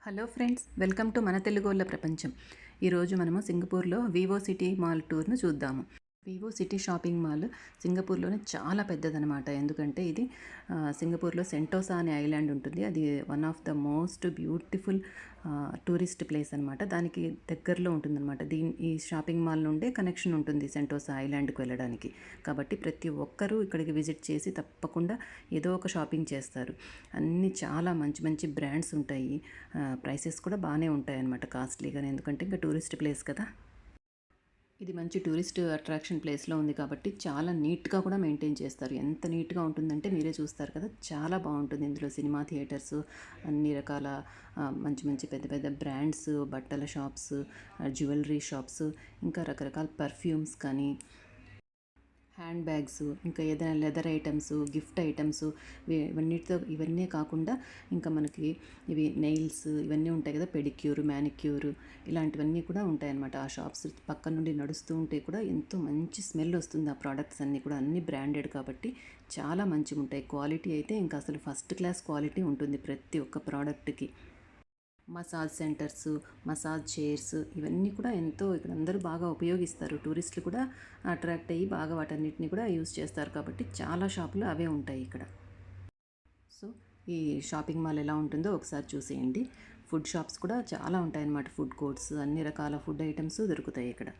Hello friends, welcome to మన తెలుగోళ్ళ ప్రపంచం. ఈరోజు మనము సింగపూర్లో వివో సిటీ మాల్ టూర్ను చూద్దాము. వివో సిటీ షాపింగ్ మాల్ సింగపూర్లోనే చాలా పెద్దదనమాట. ఎందుకంటే ఇది సింగపూర్లో సెంటోసా అనే ఐలాండ్ ఉంటుంది. అది one of the most beautiful tourist place అనమాట. దానికి దగ్గరలో ఉంటుందన్నమాట. ఈ షాపింగ్ మాల్ నుండే కనెక్షన్ ఉంటుంది సెంటోసా ఐలాండ్కి వెళ్ళడానికి. కాబట్టి ప్రతి ఒక్కరూ ఇక్కడికి విజిట్ చేసి తప్పకుండా ఏదో ఒక షాపింగ్ చేస్తారు. అన్నీ చాలా మంచి మంచి బ్రాండ్స్ ఉంటాయి. ప్రైసెస్ కూడా బాగానే ఉంటాయి అన్నమాట, కాస్ట్లీగానే. ఎందుకంటే ఇంకా టూరిస్ట్ ప్లేస్ కదా. ఇది మంచి టూరిస్ట్ అట్రాక్షన్ ప్లేస్లో ఉంది కాబట్టి చాలా నీట్గా కూడా మెయింటైన్ చేస్తారు. ఎంత నీట్గా ఉంటుందంటే మీరే చూస్తారు కదా, చాలా బాగుంటుంది. ఇందులో సినిమా థియేటర్స్, అన్ని రకాల మంచి మంచి పెద్ద పెద్ద బ్రాండ్స్, బట్టల షాప్స్, జ్యువెలరీ షాప్స్, ఇంకా రకరకాల పర్ఫ్యూమ్స్ కానీ, హ్యాండ్ బ్యాగ్స్, ఇంకా ఏదైనా లెదర్ ఐటమ్స్, గిఫ్ట్ ఐటమ్స్, ఇవన్నీ కాకుండా ఇంకా మనకి ఇవి నెయిల్స్ ఇవన్నీ ఉంటాయి కదా, పెడిక్యూర్, మ్యానిక్యూర్, ఇలాంటివన్నీ కూడా ఉంటాయన్నమాట. ఆ షాప్స్ పక్క నుండి నడుస్తూ ఉంటే కూడా ఎంతో మంచి స్మెల్ వస్తుంది. ఆ ప్రోడక్ట్స్ అన్నీ కూడా అన్నీ బ్రాండెడ్ కాబట్టి చాలా మంచిగా ఉంటాయి. క్వాలిటీ అయితే ఇంకా అసలు ఫస్ట్ క్లాస్ క్వాలిటీ ఉంటుంది ప్రతి ఒక్క ప్రోడక్ట్కి. మసాజ్ సెంటర్స్, మసాజ్ చైర్స్, ఇవన్నీ కూడా ఎంతో ఇక్కడ అందరూ బాగా ఉపయోగిస్తారు. టూరిస్టులు కూడా అట్రాక్ట్ అయ్యి బాగా వాటన్నిటిని కూడా యూజ్ చేస్తారు కాబట్టి చాలా షాపులు అవే ఉంటాయి ఇక్కడ. సో ఈ షాపింగ్ మాల్ ఎలా ఉంటుందో ఒకసారి చూసేయండి. ఫుడ్ షాప్స్ కూడా చాలా ఉంటాయన్నమాట. ఫుడ్ కోర్ట్స్, అన్ని రకాల ఫుడ్ ఐటమ్స్ దొరుకుతాయి ఇక్కడ.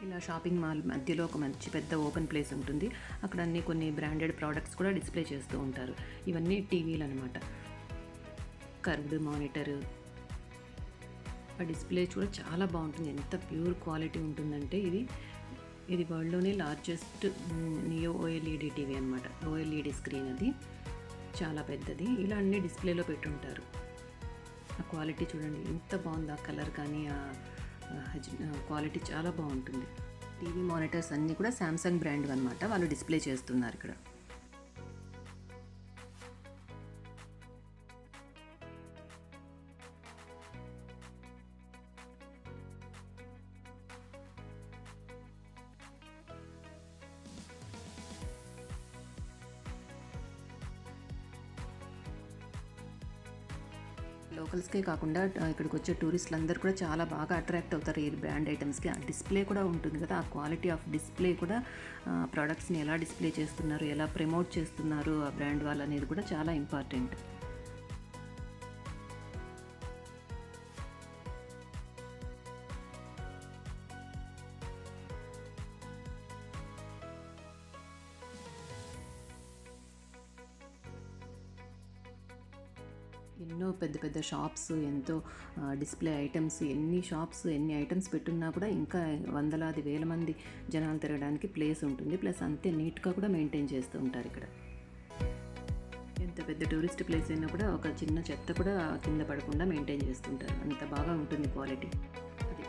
ఇలా షాపింగ్ మాల్ మధ్యలో ఒక మంచి పెద్ద ఓపెన్ ప్లేస్ ఉంటుంది. అక్కడ అన్ని కొన్ని బ్రాండెడ్ ప్రోడక్ట్స్ కూడా డిస్ప్లే చేస్తూ ఉంటారు. ఇవన్నీ టీవీలు అనమాట. కర్వ్డ్ మానిటరు, ఆ డిస్ప్లే కూడా చాలా బాగుంటుంది. ఎంత ప్యూర్ క్వాలిటీ ఉంటుందంటే ఇది వరల్డ్లోనే లార్జెస్ట్ నియో ఓఎల్ఈడి టీవీ అనమాట. ఓఎల్ఈడి స్క్రీన్ అది చాలా పెద్దది. ఇలా అన్ని డిస్ప్లేలో పెట్టుంటారు. ఆ క్వాలిటీ చూడండి ఎంత బాగుంది. ఆ కలర్ కానీ క్వాలిటీ చాలా బాగుంటుంది. టీవీ మానిటర్స్ అన్నీ కూడా శాంసంగ్ బ్రాండ్ అనమాట. వాళ్ళు డిస్ప్లే చేస్తున్నారు ఇక్కడ. లోకల్స్కే కాకుండా ఇక్కడికి వచ్చే టూరిస్టులు అందరూ కూడా చాలా బాగా అట్రాక్ట్ అవుతారు ఈ బ్రాండ్ ఐటమ్స్కి. ఆ డిస్ప్లే కూడా ఉంటుంది కదా, ఆ క్వాలిటీ ఆఫ్ డిస్ప్లే కూడా, ప్రోడక్ట్స్ని ఎలా డిస్ప్లే చేస్తున్నారు, ఎలా ప్రమోట్ చేస్తున్నారు ఆ బ్రాండ్ వాళ్ళు అనేది కూడా చాలా ఇంపార్టెంట్. ఎన్నో పెద్ద పెద్ద షాప్స్, ఎంతో డిస్ప్లే ఐటమ్స్, ఎన్ని ఐటమ్స్ పెట్టున్నా కూడా ఇంకా వందలాది వేల మంది జనాలు తిరగడానికి ప్లేస్ ఉంటుంది. ప్లస్ అంతే నీట్గా కూడా మెయింటైన్ చేస్తూ ఉంటారు ఇక్కడ. ఎంత పెద్ద టూరిస్ట్ ప్లేస్ అయినా కూడా ఒక చిన్న చెత్త కూడా కింద పడకుండా మెయింటైన్ చేస్తుంటారు. అంత బాగా ఉంటుంది క్వాలిటీ.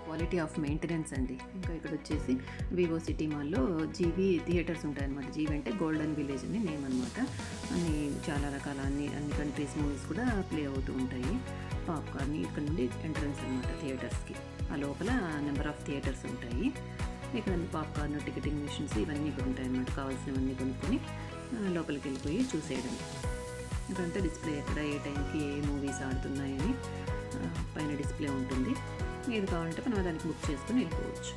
క్వాలిటీ ఆఫ్ మెయింటెనెన్స్ అండి. ఇంకా ఇక్కడ వచ్చేసి వివో సిటీ మాల్లో జీవీ థియేటర్స్ ఉంటాయన్నమాట. జీవీ అంటే గోల్డెన్ విలేజ్ అని నేమ్ అనమాట. చాలా రకాల అన్ని కంట్రీస్ మూవీస్ కూడా ప్లే అవుతూ ఉంటాయి. పాప్కార్న్ ఇక్కడ నుండి ఎంట్రన్స్ అనమాట థియేటర్స్కి. ఆ లోపల నెంబర్ ఆఫ్ థియేటర్స్ ఉంటాయి. ఇక్కడ పాప్కార్న్, టికెటింగ్ మిషన్స్ ఇవన్నీ కూడా ఉంటాయన్నమాట. కావాల్సినవన్నీ కొనుక్కొని లోపలికి వెళ్ళిపోయి చూసేయడం. ఇక్కడంతా డిస్ప్లే ఎక్కడ ఏ టైంకి ఏ మూవీస్ ఆడుతున్నాయని పైన డిస్ప్లే ఉంటుంది. ఏది కావాలంటే మనం దానికి బుక్ చేసుకుని వెళ్ళిపోవచ్చు.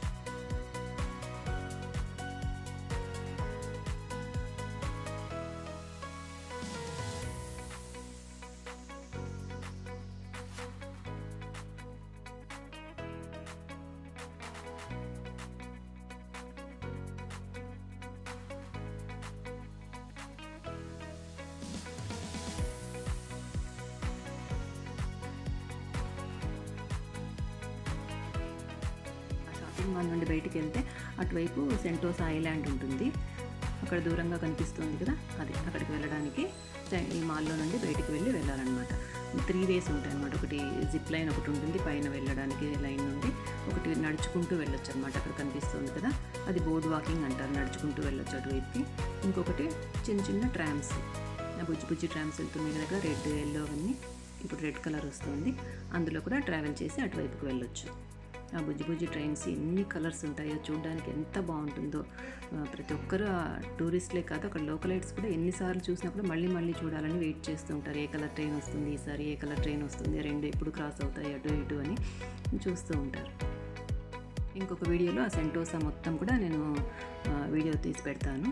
మాల్ నుండి బయటికి వెళ్తే అటువైపు సెంటోసా ఐలాండ్ ఉంటుంది. అక్కడ దూరంగా కనిపిస్తుంది కదా, అది అక్కడికి వెళ్ళడానికి ఈ మాల్లో నుండి బయటికి వెళ్ళాలన్నమాట. 3 వేస్ ఉంటాయి అన్నమాట. ఒకటి జిప్ లైన్ ఒకటి ఉంటుంది పైన వెళ్ళడానికి లైన్ నుండి, ఒకటి నడుచుకుంటూ వెళ్ళొచ్చు అనమాట. అక్కడ కనిపిస్తుంది కదా, అది బోర్డ్ వాకింగ్ అంటారు, నడుచుకుంటూ వెళ్ళొచ్చు అటువైపుకి. ఇంకొకటి చిన్న చిన్న ట్రామ్స్, బుజ్జి బుజ్జి ట్రామ్స్ వెళ్తున్నాయి కదా, రెడ్ ఎల్లో అవన్నీ. ఇప్పుడు రెడ్ కలర్ వస్తుంది, అందులో కూడా ట్రావెల్ చేసి అటువైపుకి వెళ్ళొచ్చు. ఆ బుజ్జి బుజ్జి ట్రైన్స్ ఎన్ని కలర్స్ ఉంటాయో చూడడానికి ఎంత బాగుంటుందో. ప్రతి ఒక్కరు టూరిస్ట్లే కాదు, అక్కడ లోకలైట్స్ కూడా ఎన్నిసార్లు చూసినా కూడా మళ్ళీ మళ్ళీ చూడాలని వెయిట్ చేస్తూ ఉంటారు. ఏ కలర్ ట్రైన్ వస్తుంది ఈసారి, ఏ కలర్ ట్రైన్ వస్తుంది, రెండు ఎప్పుడు క్రాస్ అవుతాయి అటు ఇటు అని చూస్తూ ఉంటారు. ఇంకొక వీడియోలో ఆ సెంటోసా మొత్తం కూడా నేను వీడియో తీసి పెడతాను.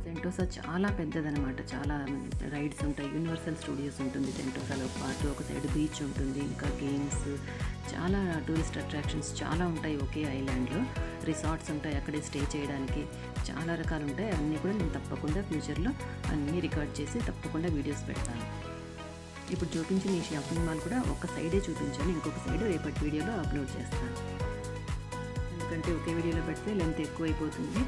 సెంటోసా చాలా పెద్దదనమాట, చాలా రైడ్స్ ఉంటాయి. యూనివర్సల్ స్టూడియోస్ ఉంటుంది సెంటోసాలో పాటు. ఒక సైడ్ బీచ్ ఉంటుంది, ఇంకా గేమ్స్, చాలా టూరిస్ట్ అట్రాక్షన్స్ చాలా ఉంటాయి ఒకే ఐలాండ్లో. రిసార్ట్స్ ఉంటాయి అక్కడే స్టే చేయడానికి, చాలా రకాలు ఉంటాయి. అన్నీ కూడా నేను తప్పకుండా ఫ్యూచర్లో అన్నీ రికార్డ్ చేసి తప్పకుండా వీడియోస్ పెడతాను. ఇప్పుడు చూపించిన ఈ షాపింగ్ మాల్ కూడా ఒక సైడే చూపించాను, ఇంకొక సైడ్ రేపటి వీడియోలో అప్లోడ్ చేస్తాను. ఎందుకంటే ఒకే వీడియోలో పెడితే లెంత్ ఎక్కువైపోతుంది,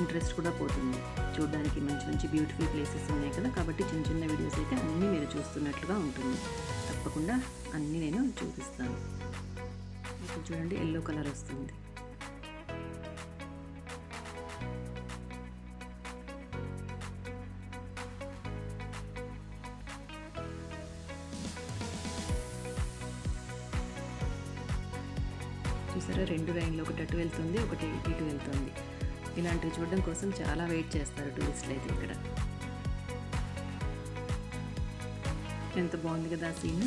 ఇంట్రెస్ట్ కూడా పోతుంది. చూడడానికి మంచి మంచి బ్యూటిఫుల్ ప్లేసెస్ ఉన్నాయి కదా, కాబట్టి చిన్న చిన్న వీడియోస్ అయితే అన్నీ మీరు చూస్తున్నట్లుగా ఉంటుంది. తప్పకుండా అన్నీ నేను చూపిస్తాను. ఇప్పుడు చూడండి ఎల్లో కలర్ వస్తుంది. చూసారా, 2 లైన్లు, ఒకటి అటు వెళ్తుంది, ఒకటి ఇటు వెళ్తుంది. ఇలాంటివి చూడడం కోసం చాలా వెయిట్ చేస్తారు టూరిస్టులు అయితే ఇక్కడ. ఎంత బాగుంది కదా సీన్.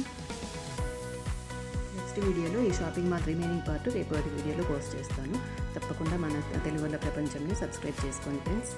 నెక్స్ట్ వీడియోలో ఈ షాపింగ్ మాల్ రిమైనింగ్ పార్ట్ రేపటి వీడియోలో పోస్ట్ చేస్తాను. తప్పకుండా మన తెలుగు వాళ్ళ ప్రపంచంని సబ్స్క్రైబ్ చేసుకోండి ఫ్రెండ్స్.